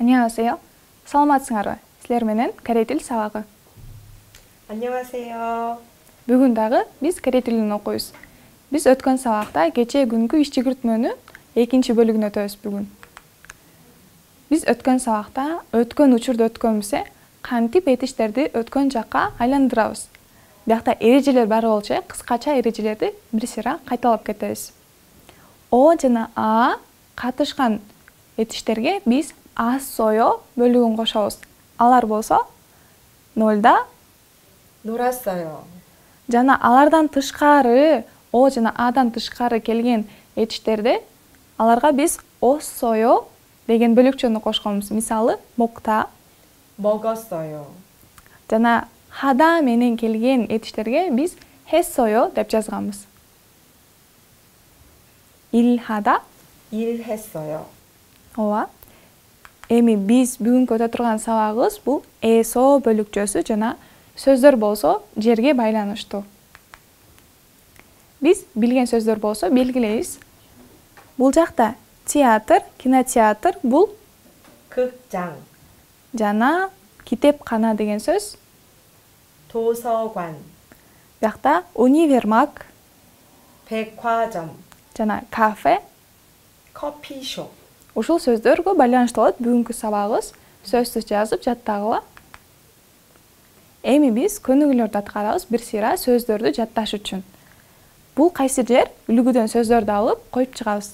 안녕하세요. саламатсыңарбы? Силер менен корей тил сабагы. 안녕하세요. Бүгүн дагы биз корей тилин окуйбуз. Биз өткөн сабакта кечээ күнгү иш жүгүртмөнүн экинчи бөлүгүн өтөбүз бүгүн. Биз өткөн сабакта өткөн учурду өткөнбүз, кантип этиштерди өткөн жакка айландырабыз. Биякта эрежелер бар болчу, кыскача эрежелерди бир сыйра кайталап кетебиз. О жана А катышкан этиштерге биз асоё бөлүгүн кошобуз. Алар болсо нольда 놀았어요. жана алардан тышкары, О жана Адан тышкары келген этиштерде аларга биз осоё деген бөлүкчөнү кошконбуз. Мисалы, мокта 먹었어요. жана хада менен келген этиштерге биз 했어요 деп жазганбыз. 일하다 일했어요. ооба. Эми биз бүгүнкү өтө турган сабагыбыз бул эсо бөлүкчөсү жана сөздөр болсо жерге байланыштуу. Биз билген сөздөр болсо белгилейбиз. Бул жакта театр, кинотеатр бул 극장, жана китепкана деген сөз. 도서관, Биякта универмаг 백화점, жана кафе. 커피숍. Ушул сөздөргө байланыштуу болот бүгүнкү сабагыбыз. Сөзсүз жазып жаттагыла. Эми биз көнүгүүлөрдү аткарабыз бир сыйра сөздөрдү жатташ үчүн. Бул кайсы жер үлгүдөн сөздөрдү алып коюп чыгабыз.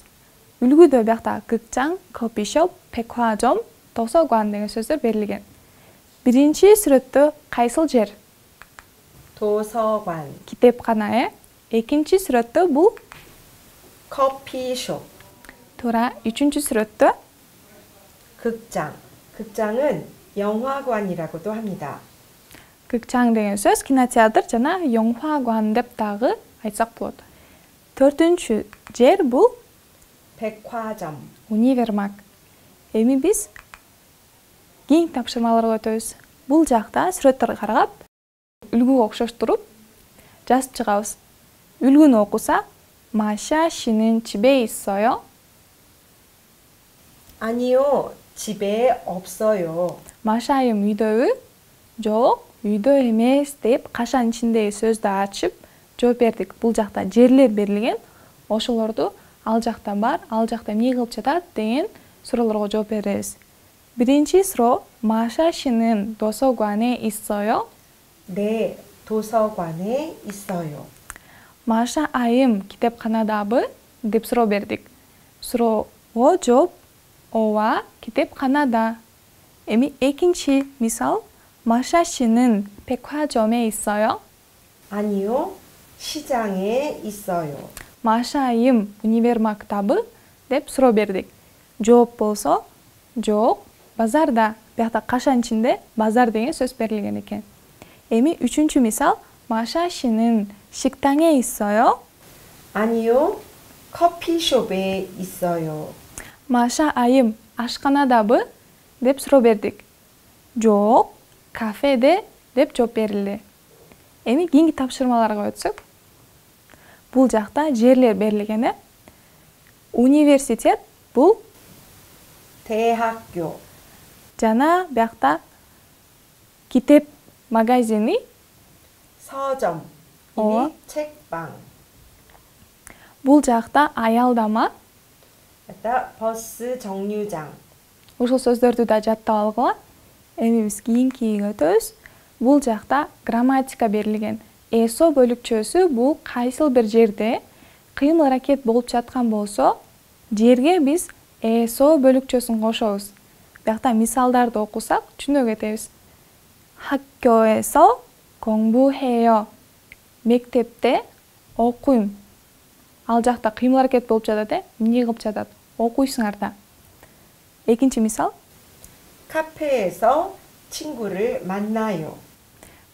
Үлгүдө биякта 극장, 커피숍, 백화점, 도서관 деген сөздөр берилген. Биринчи сүрөттө кайсыл жер? 도서관, Китепкана. Экинчи сүрөттө бул 커피숍, туура. Үчүнчү сүрөттө 극장. 극장은 영화관이라고도 합니다. 극장 деген сөз кинотеатр жана 영화관 деп дагы айтсак болот. Төртүнчү жер бул 백화점, универмаг. Эми биз кийин тапшырмаларга өтөбүз. Бул жакта сүрөттөргө карап, үлгүгө окшоштуруп жазып чыгабыз. Үлгүнү окусак, Маша 씨는 집에 있어요? 아니요, 집에 없어요. Маша айым үйдөбү? Жок, үйдө эмес деп кашан ичиндеги сөздү ачып жооп бердик. Бул жакта жерлер берилген. Ошолорду ал жакта бар, ал жакта эмне кылып жатат деген суроолорго жооп беребиз. Биринчи суроо, Маша 씨는 도서관에 있어요? 네, 도서관에 있어요. Маша айым китепканадабы деп суроо бердик. Суроого жооп ооба, китепканада. Эми экинчи мисал, Маша 씨는 백화점에 있어요? 아니요, 시장에 있어요. Маша айым универмагдабы деп суроо бердик. Жооп болсо жок, базарда. Биякта кашан ичинде базар деген сөз берилген экен. Эми үчүнчү мисал, Маша 씨는 식당에 있어요? 아니요, 커피숍에 있어요. Маша айым ашканадабы деп суроо бердик. Жок, кафеде деп жооп берилди. Эми кийинки тапшырмаларга өтсөк. Бул жакта жерлер берилген. Университет бул 대학교, жана биякта китеп магазини 서점, 어? 이니 책방. бул жакта аялдама. 여기다 버스 정류장. Ушул сөздөрдү да жаттап алгыла. Эми биз кийинкиге өтөбүз. Бул жакта грамматика берилген. Эсо бөлүкчөсү бул кайсыл бир жерде кыймыл аракет болуп жаткан болсо, жерге биз эсо бөлүкчөсүн кошобуз. Биякта мисалдарды окусак түшүнө кетебиз. 학교에서 공부해요. Мектепте окуйм. Ал жакта кыймыл аракет болуп жатат, эмне кылып жатат? Окуйсуңар да. Экинчи мисал. 카페에서 친구를 만나요.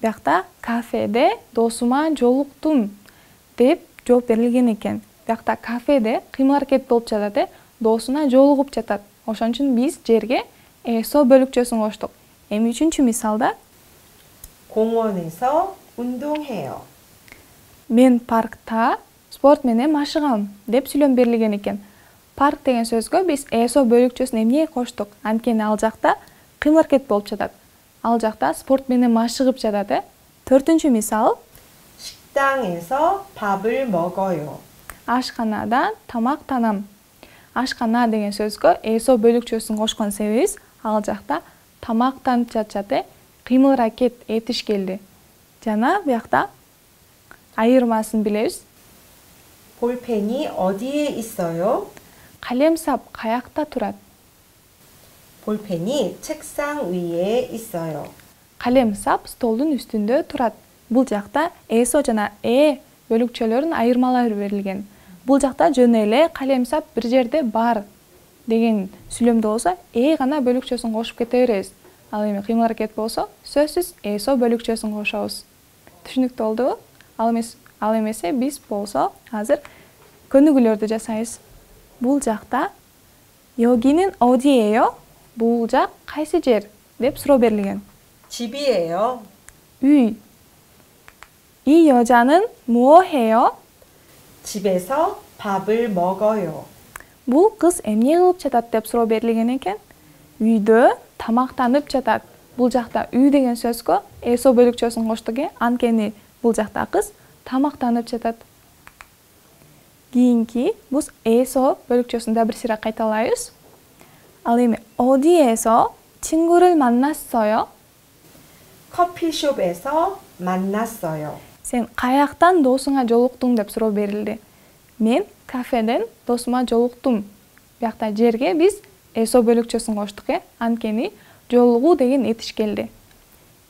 Биякта кафеде досума жолуктум деп жооп берилген экен. Биякта кафеде кыймыл аракет болуп жатат, досуна жолугуп жатат. Ошон үчүн биз жерге эсо бөлүкчөсүн коштук. Эми үчүнчү мисалда 공원에서 운동해요. мен паркта спорт менен машыгам деп сүйлөм берилген экен. Парк деген сөзгө биз ESO бөлүкчөсүн эмнеге коштук? Анткени ал жакта кыймыл аракет болуп жатат. Ал жакта спорт менен машыгып жатат. Төртүнчү мисал. 식당에서 밥을 먹어요. Ашканада тамактанам. Ашкана деген сөзгө ESO бөлүкчөсүн кошкон себебибиз ал жакта тамактанып жатышат, кыймыл аракет этишкелди. Жана буякта айырмасын билебиз. 볼펜이 어디에 있어요? Калемсап каякта турат? 볼펜이 책상 위에 있어요. Калемсап столдун үстүндө турат. Бул жакта ESO жана бөлүкчөлөрүнүн айырмалары берилген. Бул жакта жөн эле калемсап бир жерде бар деген сүйлөмдө болсо, гана бөлүкчөсүн кошуп кете беребиз. Ал эми кыймыл аракет болсо, сөзсүз ESO бөлүкчөсүн кошобуз. Түшүнүктүү болдубу? Ал эмесе биз болсо азыр көнүгүүлөрдү жасайбыз. Бул жакта 여기는 어디예요? Бул жак кайсы жер деп суроо берилген. 집이에요. үй. 이 여자는 뭐 해요? 집에서 밥을 먹어요. Бул кыз эмне кылып жатат деп суроо берилген экен. Үйдө тамактанып жатат. Бул жакта үй деген сөзгө ESO бөлүкчөсүн коштук. Анткени бул жакта кыз тамактанып жатат. Кийинки биз ESO бөлүкчөсүн да бир сыйра кайталайбыз. Ал эми 어디에서 친구를 만났어요? 커피숍에서 만났어요. Сен каяктан досуңа жолуктуң деп суроо берилди. Мен кафеден досума жолуктум. Буякта жерге биз ESO бөлүкчөсүн коштук. Анткени жолугуу деген этишкелди.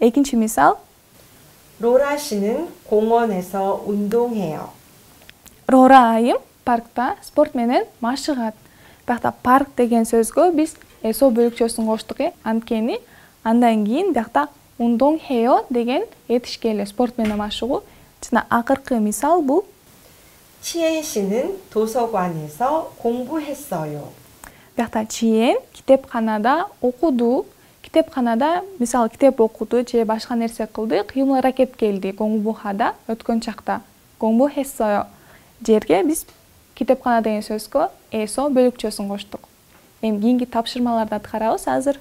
Экинчи мисал. 로라 씨는 공원에서 운동해요. Рора айым паркта спорт менен машыгат. Буякта парк деген сөзгө биз ESO бөлүкчөсүн коштук. Анткени андан кийин буякта 운동해요 деген этишкеле спорт менен машыгуу. Жана акыркы мисал бул. 치엔 씨는 도서관에서 공부했어요. Буякта чиен китепканада окуду. Китепканада мисалы китеп окуду же башка нерсе кылды, кыймыл аракет келди. 공부하다 өткөн чакта. 공부했어요. Жерге биз китепкана деген сөзгө ESO бөлүкчөсүн коштук. Эми кийинки тапшырмаларды аткарабыз азыр.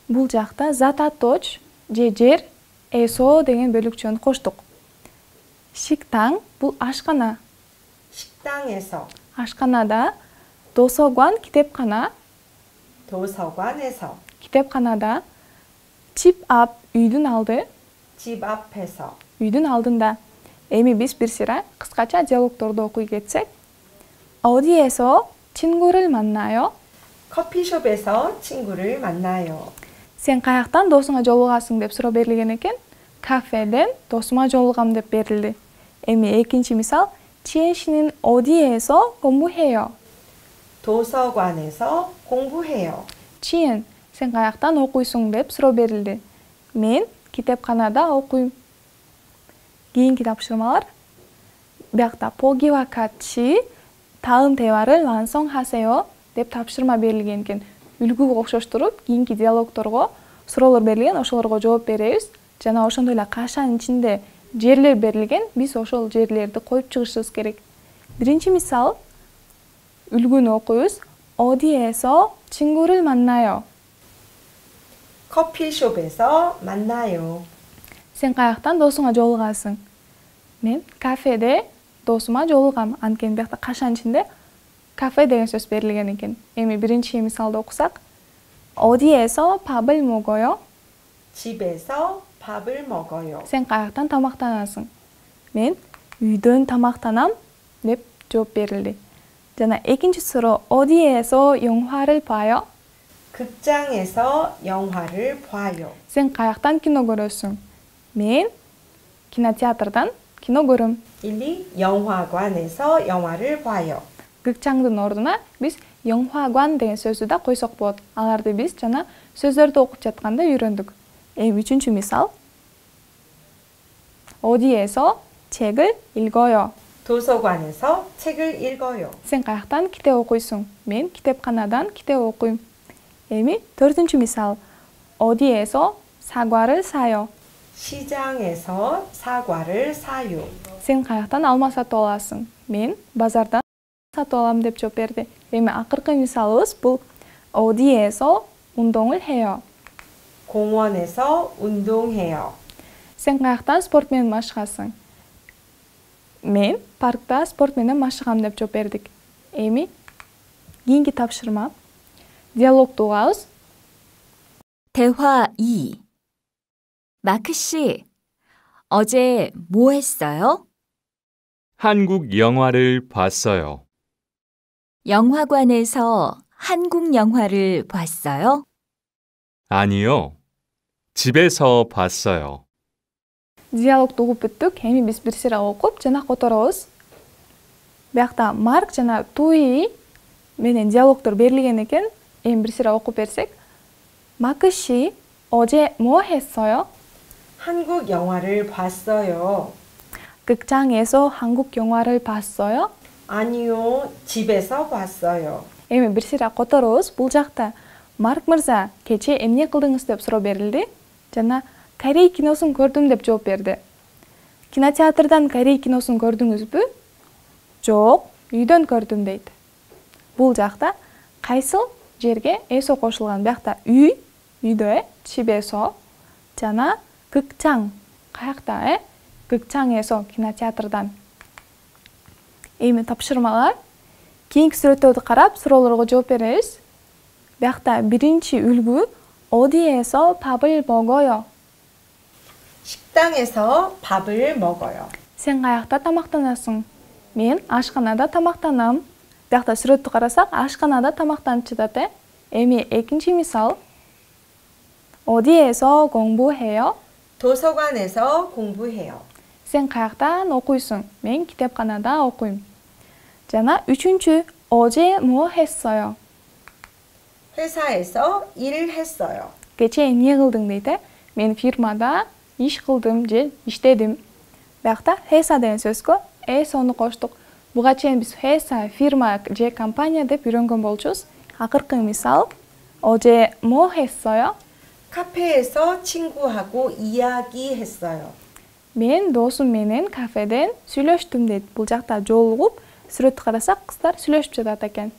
Бул жакта зататоч же жер ESO деген бөлүкчөнү коштук. 식당 бул ашкана. 식당에서. Ашканада. 도서관 китепкана. 도서관에서. Китепканада. 집 앞 үйдүн алды. 집 앞에서. Үйдүн алдында. Эми биз бир сыйра кыскача диалогторду окуй кетсек. 어디에서 친구를 만나요? 커피숍에서 친구를 만나요. Сен каяктан досуңа жолугасың деп суроо берилген экен. Кафеден досума жолугам деп берилди. Эми экинчи мисал. 치엔 씨는 어디에서 공부해요? 도서관에서 공부해요. 치엔, сен каяктан окуйсуң деп суроо берилди. Мен китепканада окуйм. Кийинки тапшырмалар. Буякта поги와 같이 다음 대화를 완성하세요 деп тапшырма берилген экен. Үлгүгө окшоштуруп, кийинки диалогторго суроолор берилген, ошолорго жооп беребиз. Жана ошондой эле кашанын ичинде жерлер берилген, биз ошол жерлерди коюп чыгышыбыз керек. Биринчи мисал. Үлгүнү окуйбуз. 어디에서 친구를 만나요? 커피숍에서 만나요. Сен каяктан досуңа жолугасың? Мен кафеде досума жолугам. Анткени буякта кашанын ичинде кафе деген сөз берилген экен. Эми биринчи мисалды окусак. 어디에서 밥을 먹어요? 집에서 밥을 먹어요. Сен каяктан тамактанасың? Мен үйдөн тамактанам деп жооп берилди. жана экинчи суроо 어디에서 영화를 봐요? 극장에서 영화를 봐요. Сен каяктан кино көрөсүң? Мен кинотеатрдан кино көрөм. или 영화관에서 영화를 봐요. 극장дын ордуна биз 영화관 деген сөздү да койсок болот. Аларды биз жана сөздөрдү окуп жатканда үйрөндүк. Үчүнчү мисал. 어디에서 책을 읽어요? 도서관에서 책을 읽어요. Сен каяктан китеп окуйсуң? Мен китепканадан китеп окуйм. төртүнчү мисал. 어디에서 사과를 사요? 시장에서 사과를 사요. Сен каяктан алма сатып аласың? Мен базардан сатып алам деп жооп берди. Эми акыркы мисалыбыз бул 어디에서 운동을 해요. 공원에서 운동해요. Сен каяктан спорт менен машыгасың? Мен паркта спорт менен машыгам деп жооп бердик. Эми кийинки тапшырма. диалогду угабыз. 대화 2. 마크 씨, 어제 뭐 했어요? 한국 영화를 봤어요. 영화관에서 한국 영화를 봤어요? 아니요. 집에서 봤어요. Диалогду угуп бүттүк. Эми биз бир сыйра окуп жана которобуз. Биякта Марк жана Туи менен диалогдор берилген экен. Эми бир сыйра окуп берсек. 마크 씨, 어제 뭐 했어요? 한국 영화를 봤어요. 극장에서 한국 영화를 봤어요? 아니요, 집에서 봤어요. Эми бир сыйра которобуз. Бул жакта Марк мырза, кече эмне кылдыңыз деп суроо берилди. Жана Корей киносун көрдүм деп жооп берди. Кинотеатрдан Корей киносун көрдүңүзбү? Жок, үйдөн көрдүм дейт. Бул жакта кайсыл жерге эсо кошулган? Биякта үй, үйдө, 집에서 жана 극장, каякта, 극장에서, кинотеатрдан. Эми тапшырмалар. Кийинки сүрөттөрдү карап, суроолорго жооп беребиз. Биякта биринчи үлгү 어디에서 밥을 먹어요? 식당에서 밥을 먹어요. Сен каякта тамактанасың? Мен ашканада тамактанам. Биякта сүрөттү карасак, ашканада тамактанып жатат. Эми экинчи мисал. 어디에서 공부해요? 도서관에서 공부해요. Сен каяктан окуйсуң? Мен китепканада окуйм. жана үчүнчү 어제 뭐 했어요? 회사에서 일했어요. Кече эмне кылдың дейт. Мен фирмада иш кылдым же иштедим. Биякта 회사 деген сөзгө эсону коштук. Буга чейин биз 회사, фирма же компания деп үйрөнгөн болчубуз. Акыркы мисал. 어제 뭐 했어요? 카페에서 친구하고 이야기했어요. Мен досум менен кафеден сүйлөштүм дейт. Бул жакта жолугуп, сүрөттү карасак, кыздар сүйлөшүп жатат экен.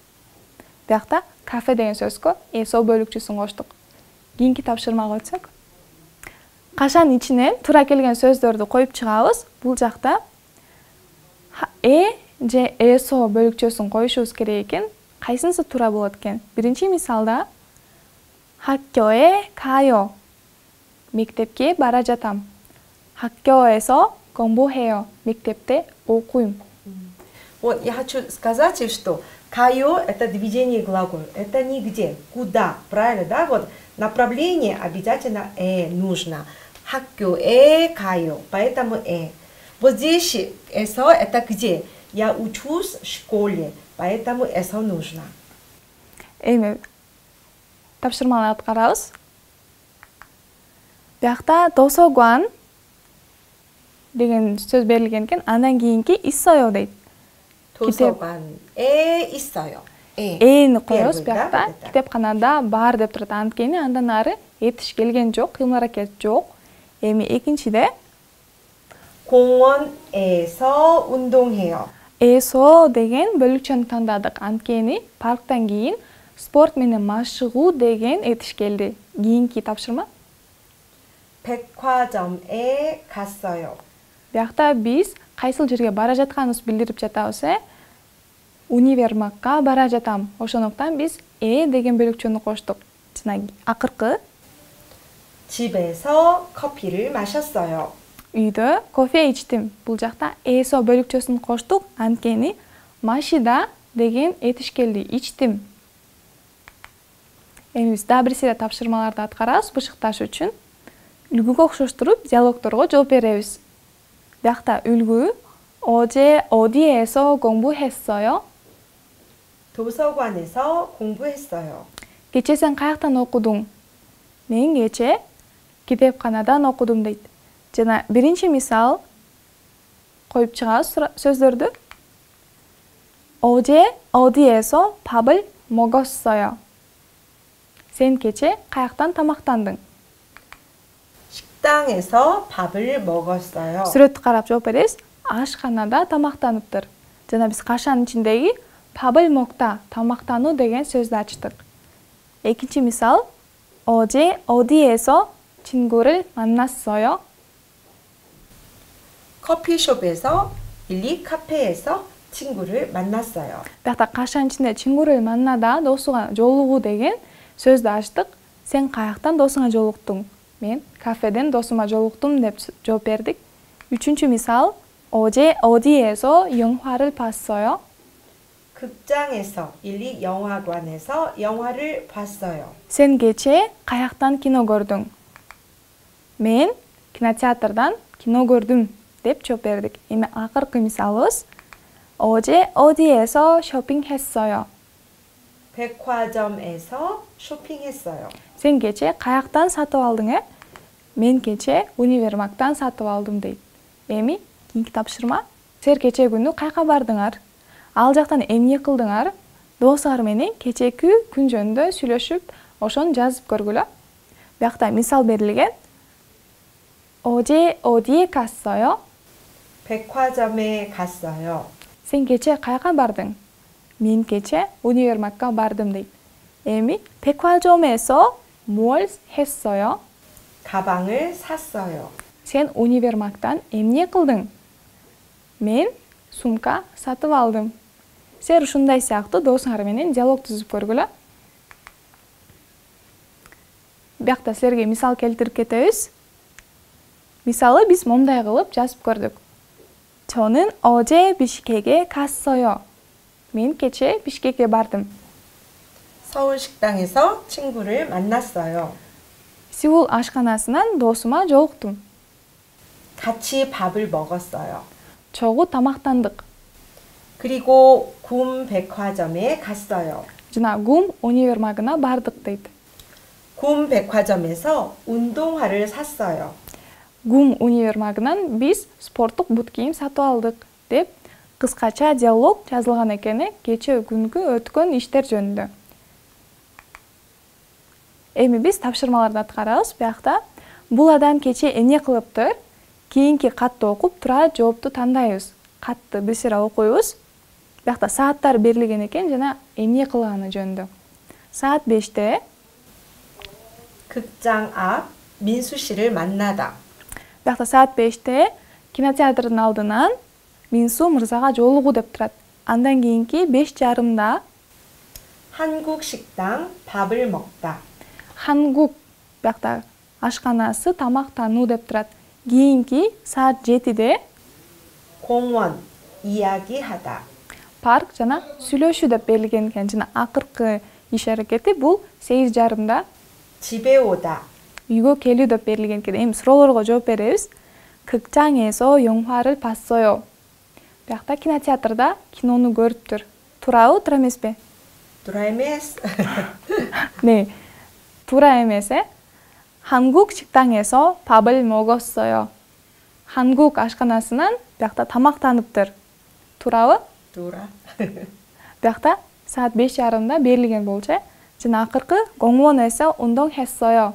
Биякта кафе деген сөзгө эсо бөлүкчүсүн коштук. Кийинки тапшырмага өтсөк. Кашан ичинен туура келген сөздөрдү коюп чыгабыз. Бул жакта же эсо бөлүкчөсүн коюшубуз керек экен. Кайсынысы туура болот экен? Биринчи мисалда 학교에 가요. мектепке бара жатам. 학교에서 공부해요. мектепте окуйм. Вот я хочу сказать, что «каё» — это движение глагола, это нигде, куда, правильно, да? Вот направление обязательно нужно. 학교에 가요, поэтому Вот здесь «эсо» — это где? Я учусь в школе, поэтому «эсо» нужно. Эми тапшырмаларды карабыз. Биякта досогуан деген сөз берилген экен. Андан кийинки 있어요 дейт. 도서관에 있어요. Эни коебуз биякта. Китепканада бар деп турат. Анткени андан ары этиш келген жок, кыймыл-аракет жок. Эми экинчиде 공원에서 운동해요. эсо деген бөлүкчөнү тандадык. Анткени парктан кийин спорт менен машыгуу деген этиш келди. Кийинки тапшырма. 백화점에 갔어요. Биякта биз кайсыл жерге бара жатканыбызды билдирип жатабыз. Универмагга бара жатам. Ошондуктан биз деген бөлүкчөнү коштук. Жана акыркы 집에서 커피를 마셨어요. үйдө кофе ичтим. Бул жакта эсо бөлүкчөсүн коштук. Анткени машида деген этиш келди. Ичтим. Эми биз дагы бир сыйра тапшырмаларды аткарабыз бышыкташ үчүн. Үлгүгө окшоштуруп диалогторго жооп беребиз. Биякта үлгү 어제 어디에서 공부했어요? 도서관에서 공부했어요. Кече сен каяктан окудуң? Мен кече китепканадан окудум дейт. Жана биринчи мисал коюп чыгабыз сөздөрдү. 어제 어디에서 밥을 먹었어요? Сен кече каяктан тамактандың? 식당에서 밥을 먹었어요. Сүрөттү карап жооп беребиз. Ашканада тамактаныптыр. Жана биз кашанын ичиндеги 밥을 먹다, тамақтану деген сөзді аштық. Екінші мисал, 어제 어디에서 친구를 만났어요? 커피숍에서 일리 카페에서 친구를 만났어요. Бақта қашан ішінде 친구를 만나다, досуға жолығу деген сөзді аштық. Сен қаяқтан досыңа жолықтың? Мен кафеден досыма жолықтым деп жооп бердик. Үчүнчү мисал, 어제 어디에서 영화를 봤어요? 극장에서 일리 영화관에서 영화를 봤어요. Сен кече каяктан кино көрдүң? Мен кинотеатрдан кино көрдүм деп жооп бердик. Эми акыркы мисалыбыз 어제 어디에서 쇼핑했어요? 백화점에서 쇼핑했어요. Сен кече каяктан сатып алдың? Мен кече универмагдан сатып алдым дейт. Эми кийинки тапшырма. Силер кече күнү кайка бардыңар? Ал жактан эмне кылдыңар? Достор менен кечеки күн жөнүндө сүйлөшүп, ошону жазып көргүлө. Биякта мисал берилген. 어제 어디에 갔어요? 백화점에 갔어요. Сен кече кайка бардың? Мен кече универмагга бардым дейт. Эми 백화점에서 뭘 했어요? 가방을 샀어요. Сен универмагдан эмне кылдың? Мен сумка сатып алдым. Силер ушундай сыяктуу досуңар менен диалог түзүп көргүлө. Биякта силерге мисал келтирип кетебиз. Мисалы биз момундай кылып жазып көрдүк. 저는 어제 비시케게 갔어요. мен кече Бишкекке бардым. 서울 식당에서 친구를 만났어요. Сеул ашканасынан досума жолуктум. 같이 밥을 먹었어요. чогуу тамактандык. 그리고 굼 백화점에 갔어요. жана ГУМ универмагына бардык дейт. 굼 백화점에서 운동화를 샀어요. ГУМ универмагынан биз спорттук бут кийим сатып алдык деп кыскача диалог жазылган экен кече күнгү өткөн иштер жөнүндө. Эми биз тапшырмаларды аткарабыз. Биякта бул адам кече эмне кылыптыр? Кийинки катты окуп тура жоопту тандайбыз. Катты бисире окуйбуз. Биякта сааттар берилген экен жана эмне кылганы жөнүндө. Саат 5-те 극장 앞 민수 씨를 만나다. Биякта саат 5-те кинотеатрдын алдынан Минсу мырзага жолугуу деп турат. Андан кийинки 5:30да 한국 식당 밥을 먹다. 한국 биякта ашканасы тамактануу деп турат. Кийинки саат 7-де 공원 이야기하다. парк жана сүйлөшүү деп берилген экен. Жана акыркы иш аракети бул 8:30да 집에 오다. үйгө келүү деп берилген экен. Эми суроолорго жооп беребиз. 극장에서 영화를 봤어요. биякта кинотеатрда кинону көрүптүр. Туурабы, туура эмеспи? туура эмес. 네, туура эмес. 한국 식당에서 밥을 먹었어요. 한국 ашканасынан биякта тамактаныптыр. Туурабы? туура. биякта саат 5:30да берилген болчу. жана акыркы 공원에서 운동했어요.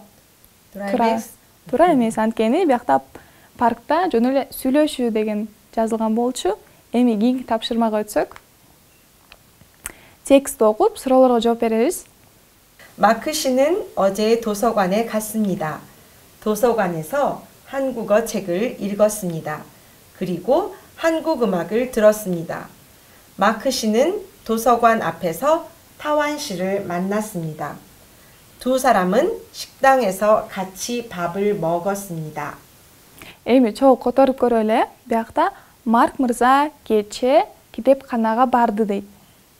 туура эмес. туура эмес. Анткени биякта паркта жөн эле сүйлөшүү деген жазылган болчу. Эми кийинки тапшырмага өтсөк. текст окуп, суроолорго жооп беребиз. 마크 씨는 어제 도서관에 갔습니다. 도서관에서 한국어 책을 읽었습니다. 그리고 한국 음악을 들었습니다. 마크 씨는 도서관 앞에서 타완 씨를 만났습니다. 두 사람은 식당에서 같이 밥을 먹었습니다. Эми чогуу которуп көрөлү. Биякта Марк мырза кече китепканага барды дейт.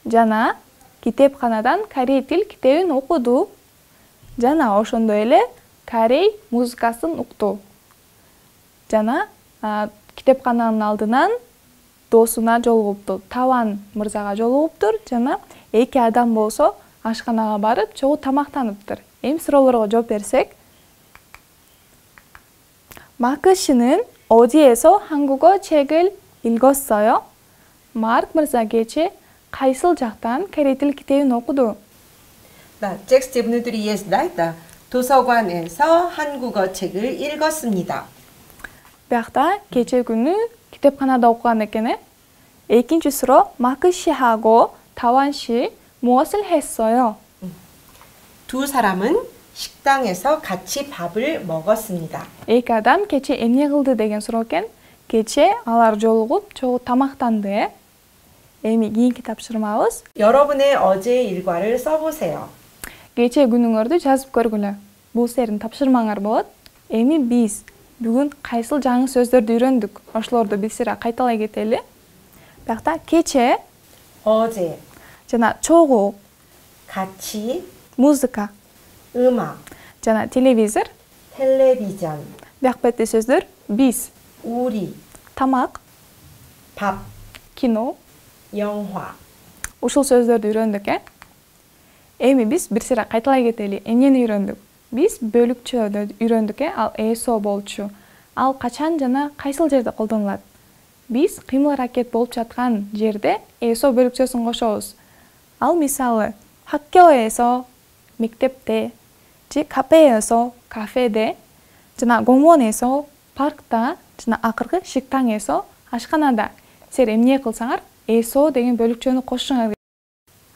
Жана китепканадан корей тил китебин окуду. Жана ошондой эле корей музыкасын укту. Жана китепкананын алдынан досуна жолугупту. Таван мырзага жолугуптур. Жана эки адам болсо ашканага барып чогуу тамактаныптыр. Эми суроолорго жооп берсек. 마크 씨는 어디에서 한국어 책을 읽었어요? Марк мырза кече кайсыл жактан корей тил китебин окуду? 나 тексте внутри есть, да, это 도서관에서 한국어 책을 읽었습니다. биякта кече күнү китепканада окуган экен. Экинчи суроо Ма크 씨하고 다완 씨 무엇을 했어요? 두 사람은 식당에서 같이 밥을 먹었습니다. Эки адам кече эмне кылды деген суроо экен. Кече алар жолугуп чогуу тамактанды. Эми кийинки тапшырмабыз. 여러분의 어제 일과를 써보세요. Кече күнүңөрдү жазып көргүлө. Бул силердин тапшырмаңар болот. Эми биз бүгүн кайсыл жаңы сөздөрдү үйрөндүк? Ошолорду биз сыра кайталай кетели. Биякта кече 어제, жана чогуу, 같이, музыка 음악, жана телевизор. 텔레비전, Бияк бетте сөздөр биз, 우리, тамак, 밥, кино. 영화. Ушул сөздөрдү үйрөндүк, Эми биз бир сыра кайталай кетели. Эмнени үйрөндүк? Биз бөлүкчөдү үйрөндүк, ал эсо болчу. Ал качан жана кайсыл жерде колдонулат? Биз кыймыл аракет болуп жаткан жерде эсо бөлүкчөсүн кошобуз. Ал мисалы 학교에서 мектепте, же кафе에서 кафеде, жана 공원에서 паркта, жана акыркы 식당에서 ашканада. Силер эмне кылсаңар, эсо деген бөлүкчөнү кошуңар.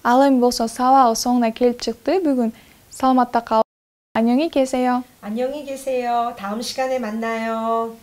Ал эми болсо сабагыбыз соңуна келип чыкты. Бүгүн саламатта калып, 안녕히 계세요. 안녕히 계세요. 다음 시간에 만나요.